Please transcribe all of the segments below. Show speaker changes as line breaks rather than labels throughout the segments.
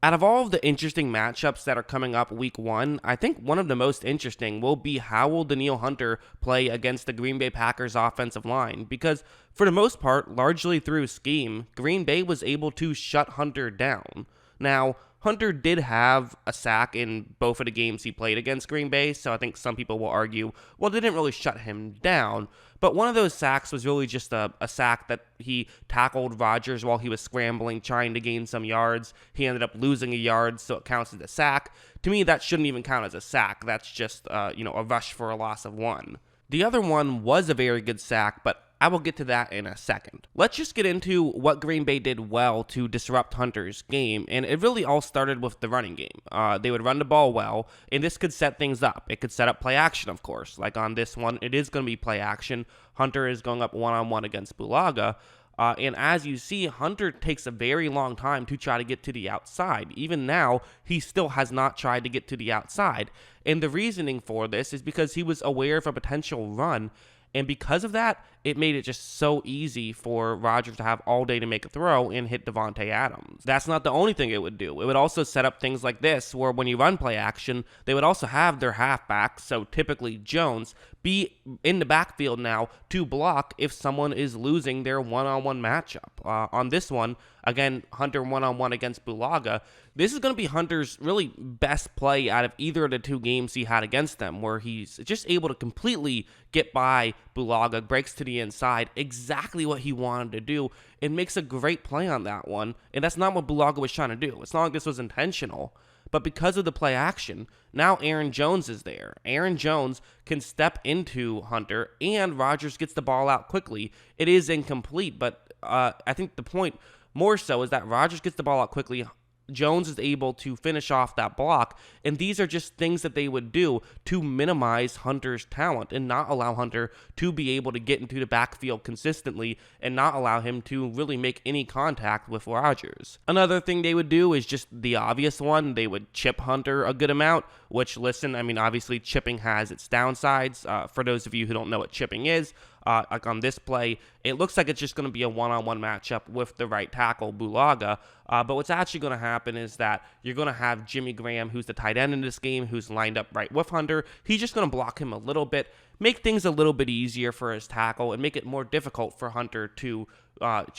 Out of all of the interesting matchups that are coming up week 1, I think one of the most interesting will be how will Danielle Hunter play against the Green Bay Packers offensive line, because for the most part, largely through scheme, Green Bay was able to shut Hunter down. Now, Hunter did have a sack in both of the games he played against Green Bay, so I think some people will argue, well, they didn't really shut him down. But one of those sacks was really just a sack that he tackled Rodgers while he was scrambling, trying to gain some yards. He ended up losing a yard, so it counts as a sack. To me, that shouldn't even count as a sack. That's just, a rush for a loss of 1. The other one was a very good sack, but I will get to that in a second. Let's just get into what Green Bay did well to disrupt Hunter's game, and it really all started with the running game. They would run the ball well, and this could set things up. It could set up play action, of course. Like on this one, it is going to be play action. Hunter is going up one-on-one against Bulaga, and as you see, Hunter takes a very long time to try to get to the outside. Even now, he still has not tried to get to the outside. And the reasoning for this is because he was aware of a potential run, and because of that, it made it just so easy for Rodgers to have all day to make a throw and hit Devontae Adams. That's not the only thing it would do. It would also set up things like this, where when you run play action, they would also have their halfback, so typically Jones, be in the backfield now to block if someone is losing their one-on-one matchup. On this one, again, Hunter one-on-one against Bulaga, this is going to be Hunter's really best play out of either of the 2 games he had against them, where he's just able to completely get by Bulaga, breaks to the inside, exactly what he wanted to do, and makes a great play on that one. And that's not what Bulaga was trying to do. It's not like this was intentional. But because of the play action, now Aaron Jones is there. Aaron Jones can step into Hunter, and Rodgers gets the ball out quickly. It is incomplete, but I think the point more so is that Rodgers gets the ball out quickly. Jones is able to finish off that block, and these are just things that they would do to minimize Hunter's talent and not allow Hunter to be able to get into the backfield consistently and not allow him to really make any contact with Rodgers. Another thing they would do is just the obvious one. They would chip Hunter a good amount, which, listen, I mean, obviously chipping has its downsides. For those of you who don't know what chipping is, like on this play, it looks like it's just going to be a one-on-one matchup with the right tackle, Bulaga. But what's actually going to happen is that you're going to have Jimmy Graham, who's the tight end in this game, who's lined up right with Hunter. He's just going to block him a little bit, make things a little bit easier for his tackle, and make it more difficult for Hunter to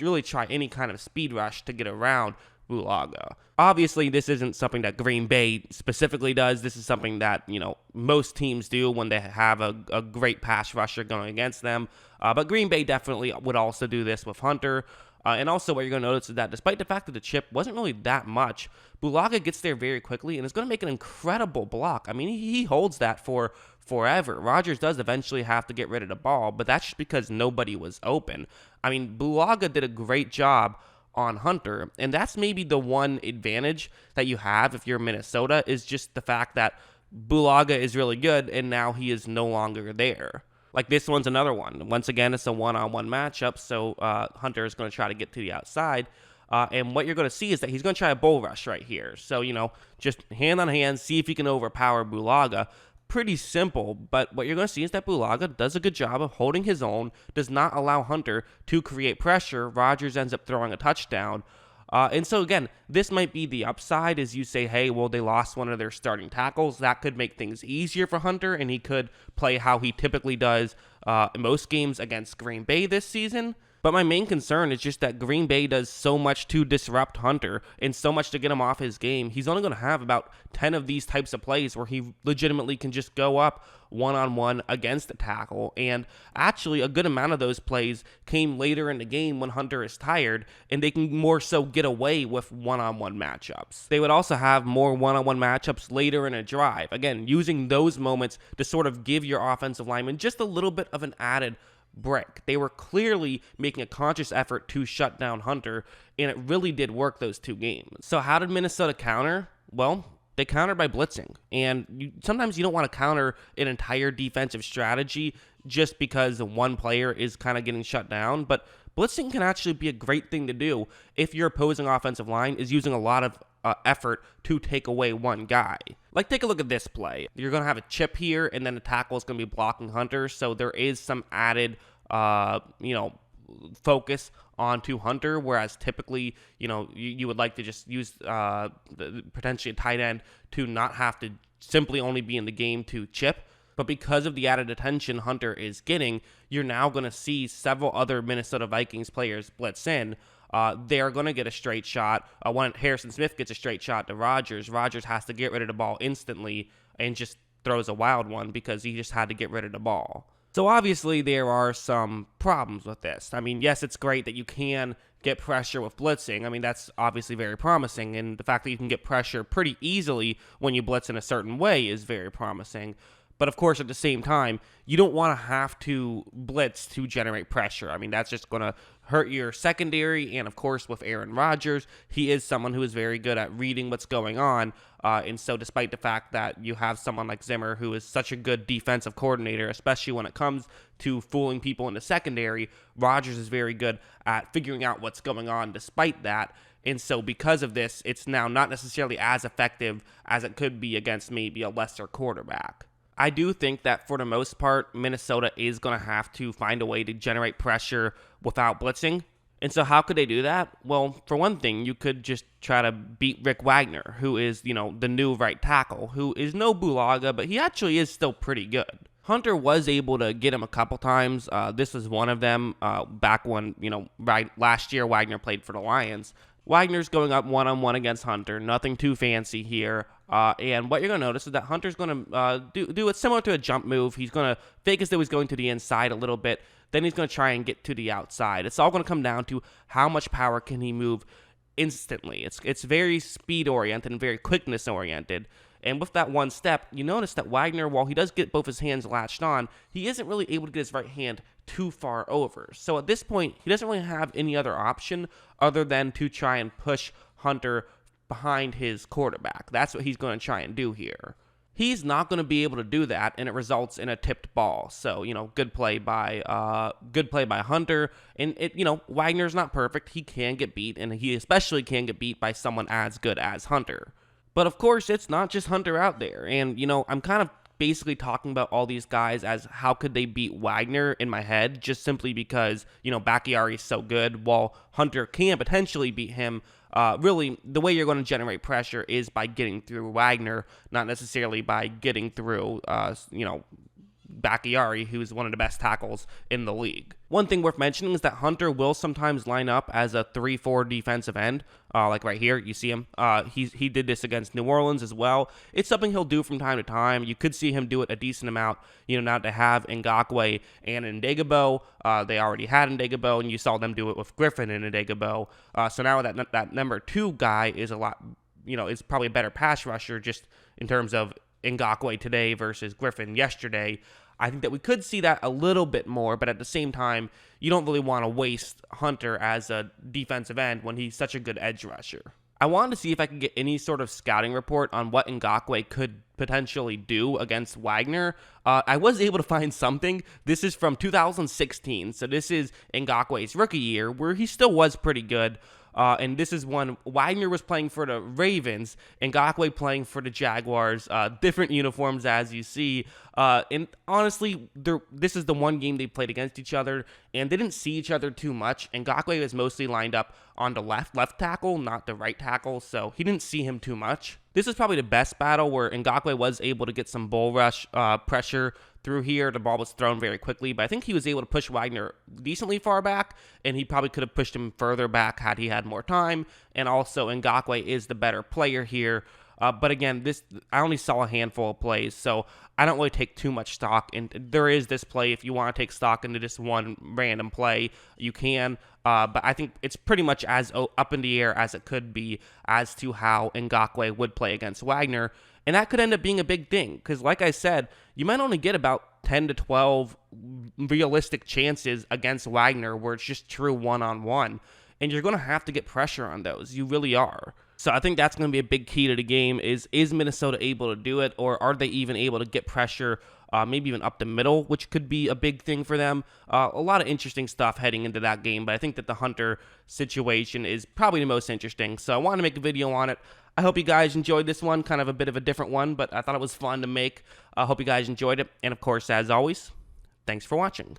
really try any kind of speed rush to get around Bulaga. Obviously, this isn't something that Green Bay specifically does. This is something that, most teams do when they have a great pass rusher going against them. But Green Bay definitely would also do this with Hunter. And also what you're going to notice is that despite the fact that the chip wasn't really that much, Bulaga gets there very quickly and is going to make an incredible block. I mean, he holds that for forever. Rodgers does eventually have to get rid of the ball, but that's just because nobody was open. I mean, Bulaga did a great job on Hunter, and that's maybe the one advantage that you have if you're Minnesota, is just the fact that Bulaga is really good and now he is no longer there. Like this one's another one. Once again, it's a one-on-one matchup, so Hunter is going to try to get to the outside. And what you're going to see is that he's going to try a bull rush right here. So, just hand on hand, see if he can overpower Bulaga. Pretty simple, but what you're going to see is that Bulaga does a good job of holding his own, does not allow Hunter to create pressure. Rodgers ends up throwing a touchdown. And so, again, this might be the upside, as you say, hey, well, they lost one of their starting tackles. That could make things easier for Hunter, and he could play how he typically does in most games against Green Bay this season. But my main concern is just that Green Bay does so much to disrupt Hunter and so much to get him off his game. He's only going to have about 10 of these types of plays where he legitimately can just go up one-on-one against the tackle. And actually, a good amount of those plays came later in the game when Hunter is tired, and they can more so get away with one-on-one matchups. They would also have more one-on-one matchups later in a drive. Again, using those moments to sort of give your offensive lineman just a little bit of an added break. They were clearly making a conscious effort to shut down Hunter, and it really did work those 2 games. So how did Minnesota counter? Well, they countered by blitzing. And sometimes you don't want to counter an entire defensive strategy just because one player is kind of getting shut down. But blitzing can actually be a great thing to do if your opposing offensive line is using a lot of effort to take away one guy. Like, take a look at this play. You're going to have a chip here, and then the tackle is going to be blocking Hunter, so there is some added, focus onto Hunter, whereas typically, you would like to just use potentially a tight end to not have to simply only be in the game to chip. But because of the added attention Hunter is getting, you're now going to see several other Minnesota Vikings players blitz in. They're going to get a straight shot. When Harrison Smith gets a straight shot to Rodgers, Rodgers has to get rid of the ball instantly and just throws a wild one because he just had to get rid of the ball. So obviously there are some problems with this. I mean, yes, it's great that you can get pressure with blitzing. I mean, that's obviously very promising, and the fact that you can get pressure pretty easily when you blitz in a certain way is very promising. But of course, at the same time, you don't want to have to blitz to generate pressure. I mean, that's just going to hurt your secondary. And of course, with Aaron Rodgers, he is someone who is very good at reading what's going on. And so despite the fact that you have someone like Zimmer, who is such a good defensive coordinator, especially when it comes to fooling people in the secondary, Rodgers is very good at figuring out what's going on despite that. And so because of this, it's now not necessarily as effective as it could be against maybe a lesser quarterback. I do think that for the most part, Minnesota is going to have to find a way to generate pressure without blitzing. And so how could they do that? Well, for one thing, you could just try to beat Rick Wagner, who is, the new right tackle, who is no Bulaga, but he actually is still pretty good. Hunter was able to get him a couple times. This was one of them back when, last year Wagner played for the Lions. Wagner's going up one-on-one against Hunter. Nothing too fancy here. And what you're going to notice is that Hunter's going to do it similar to a jump move. He's going to fake as though he's going to the inside a little bit. Then he's going to try and get to the outside. It's all going to come down to how much power can he move instantly. It's very speed-oriented and very quickness-oriented. And with that one step, you notice that Wagner, while he does get both his hands latched on, he isn't really able to get his right hand too far over. So at this point, he doesn't really have any other option other than to try and push Hunter behind his quarterback. That's what he's going to try and do here. He's not going to be able to do that, and it results in a tipped ball. So, good play by Hunter. And Wagner's not perfect. He can get beat, and he especially can get beat by someone as good as Hunter. But of course, it's not just Hunter out there. And, I'm kind of basically talking about all these guys as how could they beat Wagner in my head, just simply because, Bakhtiari is so good, while Hunter can potentially beat him. Really, the way you're going to generate pressure is by getting through Wagner, not necessarily by getting through, Bakhtiari, who's one of the best tackles in the league. One thing worth mentioning is that Hunter will sometimes line up as a 3-4 defensive end, like right here, you see him. He did this against New Orleans as well. It's something he'll do from time to time. You could see him do it a decent amount, now to have Ngakoue and Ndegabo. They already had Ndegabo, and you saw them do it with Griffin and Ndegabo. So now that number 2 guy is a lot, is probably a better pass rusher just in terms of Ngakoue today versus Griffin yesterday. I think that we could see that a little bit more, but at the same time, you don't really want to waste Hunter as a defensive end when he's such a good edge rusher. I wanted to see if I could get any sort of scouting report on what Ngakoue could potentially do against Wagner. I was able to find something. This is from 2016, so this is Ngakoue's rookie year, where he still was pretty good. And this is when Wagner was playing for the Ravens, and Ngakoue playing for the Jaguars. Different uniforms, as you see. And honestly, this is the one game they played against each other, and they didn't see each other too much. And Ngakoue was mostly lined up on the left tackle, not the right tackle, so he didn't see him too much. This is probably the best battle where Ngakoue was able to get some bull rush pressure through here. The ball was thrown very quickly, but I think he was able to push Wagner decently far back, and he probably could have pushed him further back had he had more time. And also, Ngakoue is the better player here. But again, I only saw a handful of plays, so I don't really take too much stock. And there is this play. If you want to take stock into just one random play, you can. But I think it's pretty much as up in the air as it could be as to how Ngakoue would play against Wagner. And that could end up being a big thing because, like I said, you might only get about 10 to 12 realistic chances against Wagner where it's just true one-on-one. And you're going to have to get pressure on those. You really are. So I think that's going to be a big key to the game is Minnesota able to do it, or are they even able to get pressure, maybe even up the middle, which could be a big thing for them. A lot of interesting stuff heading into that game, but I think that the Hunter situation is probably the most interesting. So I wanted to make a video on it. I hope you guys enjoyed this one, kind of a bit of a different one, but I thought it was fun to make. I hope you guys enjoyed it. And of course, as always, thanks for watching.